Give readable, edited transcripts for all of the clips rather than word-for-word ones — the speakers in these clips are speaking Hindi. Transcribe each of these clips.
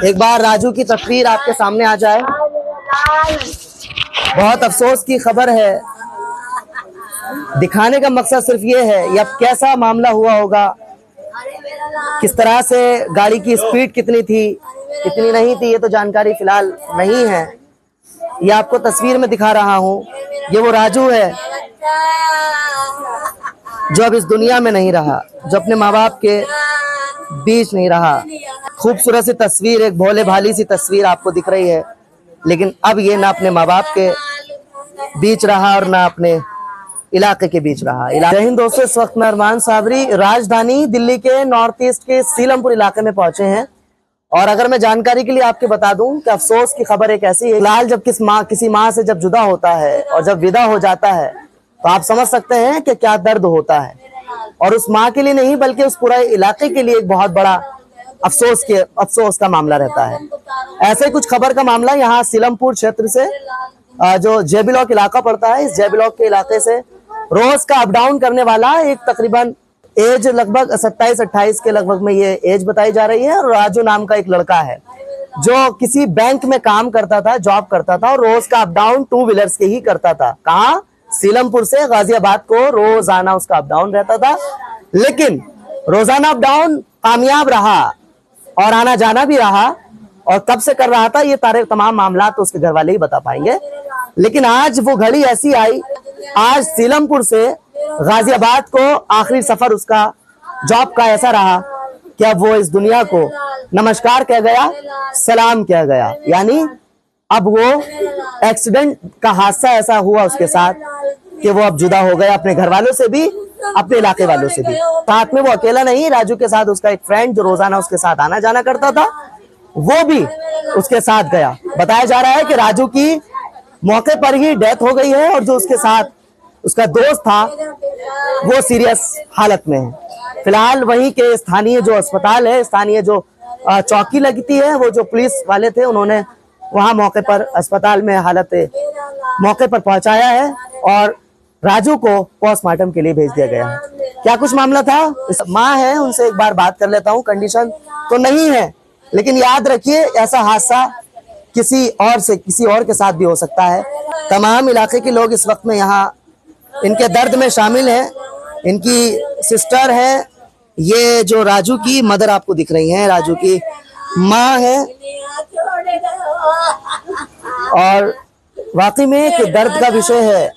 एक बार राजू की तस्वीर आपके सामने आ जाए। बहुत अफसोस की खबर है। दिखाने का मकसद सिर्फ ये है, ये अब कैसा मामला हुआ होगा, किस तरह से गाड़ी की स्पीड कितनी थी कितनी नहीं थी, ये तो जानकारी फिलहाल नहीं है। ये आपको तस्वीर में दिखा रहा हूँ। ये वो राजू है जो अब इस दुनिया में नहीं रहा, जो अपने माँ बाप के बीच नहीं रहा। खूबसूरत सी तस्वीर, एक भोले भाली सी तस्वीर आपको दिख रही है, लेकिन अब ये ना अपने माँ बाप के बीच रहा और ना अपने इलाके के बीच रहा। जय हिंद दोस्तों, इस वक्त मैं अरमान साबरी राजधानी दिल्ली के नॉर्थ ईस्ट के सीलमपुर इलाके में पहुंचे हैं। और अगर मैं जानकारी के लिए आपके बता दूं कि अफसोस की खबर एक ऐसी है, फिलहाल जब किसी माँ से जब जुदा होता है और जब विदा हो जाता है तो आप समझ सकते हैं कि क्या दर्द होता है। और उस माँ के लिए नहीं बल्कि उस पूरे इलाके के लिए एक बहुत बड़ा अफसोस का मामला रहता है। ऐसे कुछ खबर का मामला यहाँ सीलमपुर क्षेत्र से, जो जे ब्लॉक इलाका पड़ता है, इस जे ब्लॉक के इलाके से रोज का अप डाउन करने वाला एक तकरीबन एज लगभग 27-28 के लगभग में ये एज बताई जा रही है। और राजू नाम का एक लड़का है जो किसी बैंक में काम करता था, जॉब करता था और रोज का अप डाउन 2 व्हीलर्स के ही करता था। कहाँ? सीलमपुर से गाजियाबाद को रोजाना उसका अप डाउन रहता था। लेकिन रोजाना अप डाउन कामयाब रहा और आना जाना भी रहा। और कब से कर रहा था ये तमाम मामला तो उसके घर वाले ही बता पाएंगे। लेकिन आज वो घड़ी ऐसी आई, आज सीलमपुर से गाजियाबाद को आखिरी सफर उसका जॉब का ऐसा रहा कि अब वो इस दुनिया को नमस्कार कह गया, सलाम कह गया। यानी अब वो एक्सीडेंट का हादसा ऐसा हुआ उसके साथ कि वो अब जुदा हो गया अपने घर वालों से भी, अपने इलाके वालों से भी। साथ में वो अकेला नहीं, राजू के साथ उसका एक फ्रेंड जो रोजाना उसके साथ आना जाना करता था वो भी उसके साथ गया। बताया जा रहा है कि राजू की मौके पर ही डेथ हो गई है और जो उसके साथ उसका दोस्त था वो सीरियस हालत में है। फिलहाल वहीं के स्थानीय जो अस्पताल है, स्थानीय जो चौकी लगती है, वो जो पुलिस वाले थे उन्होंने वहां मौके पर अस्पताल में हालत मौके पर पहुंचाया है और राजू को पोस्टमार्टम के लिए भेज दिया गया है। क्या कुछ मामला था? माँ है, उनसे एक बार बात कर लेता हूँ। कंडीशन तो नहीं है, लेकिन याद रखिए ऐसा हादसा किसी और के साथ भी हो सकता है। तमाम इलाके के लोग इस वक्त में यहाँ इनके दर्द में शामिल हैं। इनकी सिस्टर है, ये जो राजू की मदर आपको दिख रही हैं, राजू की माँ है। और वाकई में एक दर्द का विषय है।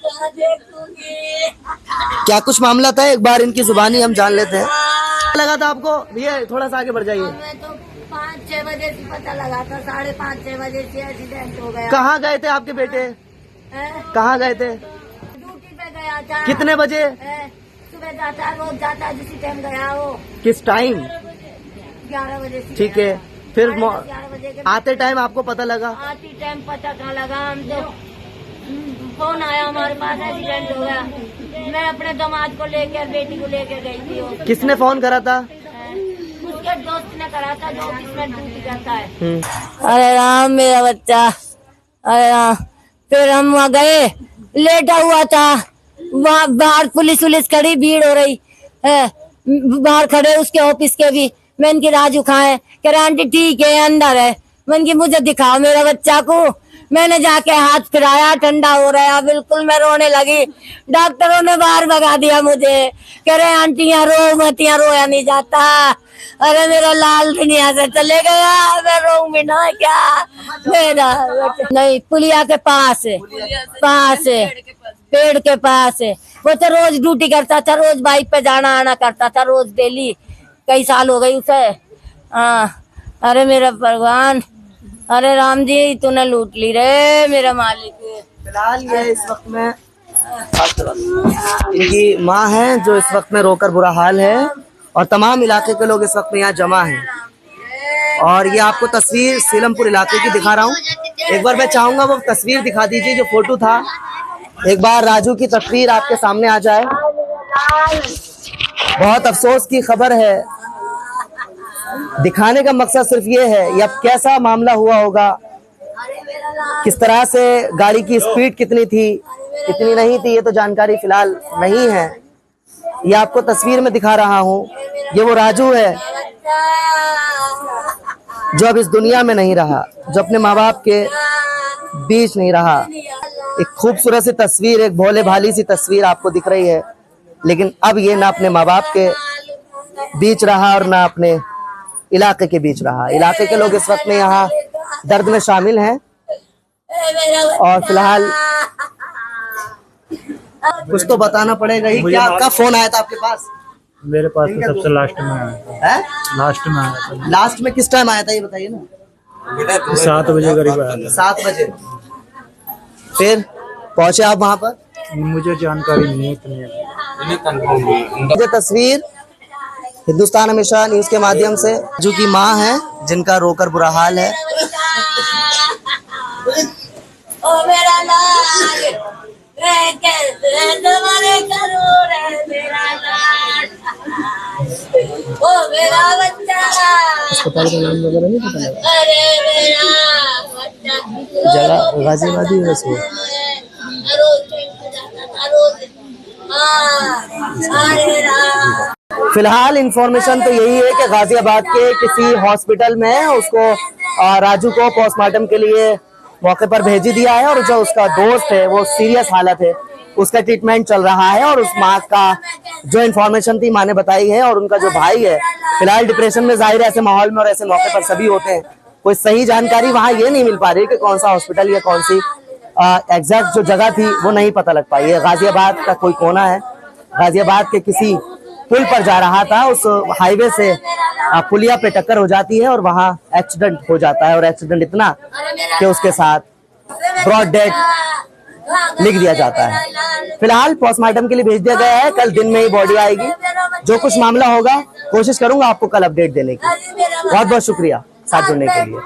क्या कुछ मामला था एक बार इनकी जुबानी हम जान लेते हैं। लगा था आपको भैया, थोड़ा सा आगे बढ़ जाइए। 5-6 बजे से पता लगा था, 5:30-6 बजे से एक्सीडेंट हो गया। कहाँ गए थे आपके बेटे? कहाँ गए थे? ड्यूटी पे गया था। कितने बजे? सुबह जाता, रोज जाता, जिसी टाइम गया वो। किस टाइम? 11 बजे से। ठीक है, फिर 11 बजे के आते टाइम आपको पता लगा? आती टाइम पता कहाँ लगा, हम तो फोन आया हमारे पास, एक्सीडेंट हो गया। मैं अपने दामाद को लेकर, बेटी को लेकर गई थी। किसने फोन करा था? उसके दोस्त ने करा था जो ऑफिस में ड्यूटी करता है। अरे राम मेरा बच्चा, अरे राम। फिर हम वहाँ गए, लेटा हुआ था वहाँ, बाहर पुलिस खड़ी, भीड़ हो रही है बाहर खड़े, उसके ऑफिस के भी। मैं इनकी राजू खाए, कह रहे आंटी ठीक है अंदर है। मैं इनकी मुझे दिखाओ मेरा बच्चा को। मैंने जाके हाथ फिराया, ठंडा हो रहा है बिल्कुल, मैं रोने लगी। डॉक्टरों ने बाहर भगा दिया मुझे, कह रहे आंटी यहाँ रो मत, यहाँ रोया नहीं जाता। अरे मेरा लाल दुनिया से चले गया, मैं रो भी ना क्या मेरा नहीं। पुलिया के पास है, पेड़ के पास है। वो तो रोज ड्यूटी करता था, रोज बाइक पे जाना आना करता था, रोज डेली। कई साल हो गई उसे। अरे मेरा भगवान, अरे राम जी तूने लूट ली रे मेरा मालिक। फिलहाल ये इस वक्त में इनकी माँ है जो इस वक्त में रोकर बुरा हाल है और तमाम इलाके के लोग इस वक्त में यहाँ जमा हैं। और ये आपको तस्वीर सीलमपुर इलाके की दिखा रहा हूँ। एक बार मैं चाहूंगा वो तस्वीर दिखा दीजिए जो फोटो था। एक बार राजू की तस्वीर आपके सामने आ जाए। बहुत अफसोस की खबर है। दिखाने का मकसद सिर्फ ये है, ये अब कैसा मामला हुआ होगा, किस तरह से गाड़ी की स्पीड कितनी थी कितनी नहीं थी, ये तो जानकारी फिलहाल नहीं है। ये आपको तस्वीर में दिखा रहा हूँ। ये वो राजू है जो अब इस दुनिया में नहीं रहा, जो अपने माँ बाप के बीच नहीं रहा। एक खूबसूरत सी तस्वीर, एक भोले भाली सी तस्वीर आपको दिख रही है, लेकिन अब ये ना अपने माँ बाप के बीच रहा और ना अपने इलाके के बीच रहा। इलाके के लोग इस वक्त में यहाँ दर्द में शामिल हैं और फिलहाल कुछ तो बताना पड़ेगा ही। क्या आपका फोन आया था आपके पास? मेरे पास तो सबसे लास्ट में आया था। है लास्ट में आया था, लास्ट में किस टाइम आया था ये बताइए ना। 7 बजे करीब आया था। 7 बजे। फिर पहुंचे आप वहां पर? मुझे जानकारी नहीं है इतनी। ये तस्वीर हिंदुस्तान हमेशा न्यूज के माध्यम से जो की माँ है, जिनका रोकर बुरा हाल है। ओ मेरा लाल, मैं कैसे तुम्हारे करूं रे मेरा लाल, ओ मेरा बच्चा, अस्पताल का नाम वगैरह नहीं पता लगा? अरे मेरा बच्चा, जगह गाजियाबाद ही वैसे। फिलहाल इंफॉर्मेशन तो यही है कि गाजियाबाद के किसी हॉस्पिटल में उसको राजू को पोस्टमार्टम के लिए मौके पर भेज दिया है और जो उसका दोस्त है वो सीरियस हालत है, उसका ट्रीटमेंट चल रहा है। और उस माँ का जो इन्फॉर्मेशन थी माँ ने बताई है, और उनका जो भाई है फिलहाल डिप्रेशन में, जाहिर है ऐसे माहौल में और ऐसे मौके पर सभी होते हैं, कोई सही जानकारी वहाँ ये नहीं मिल पा रही कि कौन सा हॉस्पिटल या कौन सी एग्जैक्ट जो जगह थी वो नहीं पता लग पाई है। गाजियाबाद का कोई कोना है, गाजियाबाद के किसी पुल पर जा रहा था, उस हाईवे से पुलिया पे टक्कर हो जाती है और वहाँ एक्सीडेंट हो जाता है। और एक्सीडेंट इतना कि उसके साथ ब्रॉड डेथ लिख दिया जाता है। फिलहाल पोस्टमार्टम के लिए भेज दिया गया है, कल दिन में ही बॉडी आएगी। जो कुछ मामला होगा कोशिश करूंगा आपको कल अपडेट देने की। बहुत बहुत शुक्रिया साथ जुड़ने के लिए।